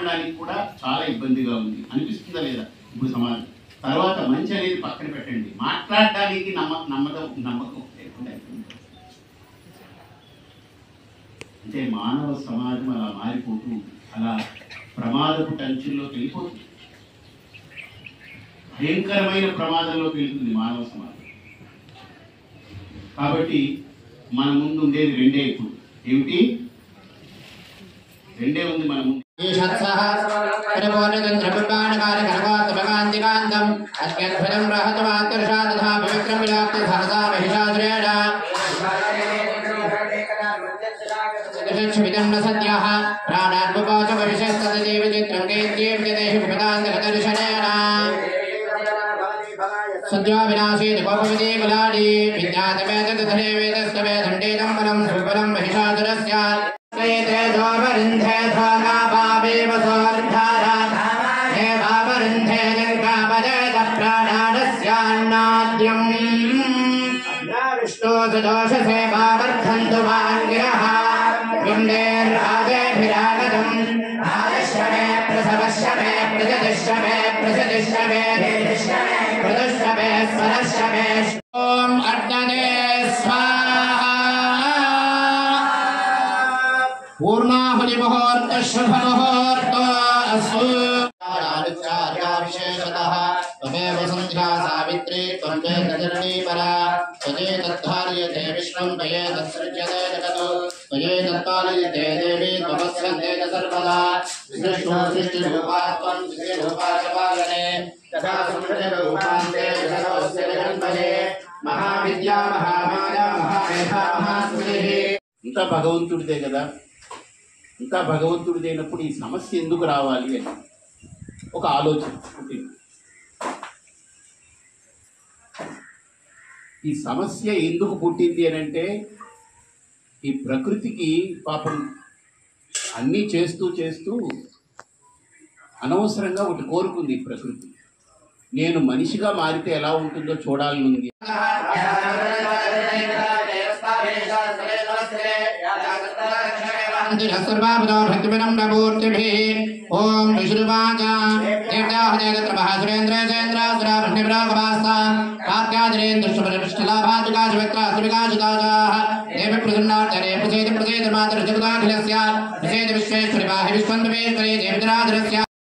మాట్లాడడానికి కూడా చాలా ఇబ్బందిగా ఉంది అనిపిస్తుందా లేదా ఇప్పుడు సమాజం. తర్వాత మంచి అనేది పక్కన పెట్టండి, మాట్లాడడానికి నమ్మకం లేకుండా అంటే మానవ సమాజం అలా మారిపోతూ అలా ప్రమాదపు టంచుల్లోకి వెళ్ళిపోతుంది, భయంకరమైన ప్రమాదంలోకి వెళ్తుంది మానవ సమాజం. కాబట్టి మన ముందు ఉండేది రెండే, ఇప్పుడు ఏమిటి రెండే ఉంది మన ముందు. सद्यो विनाशी कोपविदे कुलाडी विद्यातमेतधने वेदस्तवे दण्डेदं परं सुबलं महिषासुरस्य तैत्रे दोवरुन्धे धोगापावेव सोर्धारा हे वावरुन्धे जङ्गापदेत प्राणानस्यान्नाद्यम् विष्णो सदोषसे वावर्धन्तु वाङ्गिरः गुण्डेर्राजेभिरागतम् आदश्रमे प्रसवश्रमे प्रजदिश्रमे प्रसदिश्रमे प्रदुष्टमे स्वरश्रमे ॐ अर्दने स्वाहा पूर्णाहुतिमुहूर्त शुभमुहूर्त अस्तु विशेषतः त्वमेव सन्ध्या सावित्री त्वं चेतजननी परा त्वये तद्धार्यते विश्वं त्वये तत्सृज्यते जगतो त्वये तत्पालयते देवी त्वमस्कन्ते च सर्वदा विष्णो सृष्टिरूपा त्वं सृष्टिरूपा च पालने तथा संहृतरूपान्ते जगतोऽस्य जगन्मये महाविद्या महामाया महामेधा महास्मृतिः. ఇంకా భగవంతుడిదే కదా, ఇంకా భగవంతుడిదైనప్పుడు ఈ సమస్య ఎందుకు రావాలి అని ఒక ఆలోచన పుట్టింది. ఈ సమస్య ఎందుకు పుట్టింది అని అంటే ఈ ప్రకృతికి పాపం అన్నీ చేస్తూ చేస్తూ అనవసరంగా ఒకటి కోరుకుంది ఈ ప్రకృతి, నేను మనిషిగా మారితే ఎలా ఉంటుందో చూడాలని ఉంది. ओम विष्णुवाचा देवताहदेवत्र महासुरेन्द्रेन्द्रासुरा ब्रह्मविरागवास्ता कात्यादिरेन्द्र शुभनिष्ठलाभाजुका शुभक्रा सुविकाजुदाजाः देवी प्रसन्नार्चने प्रसेद मातृ जगदाखिलस्य प्रसेद विश्वेश्वरि वाहि विश्वन्तमेश्वरि देवतराधरस्य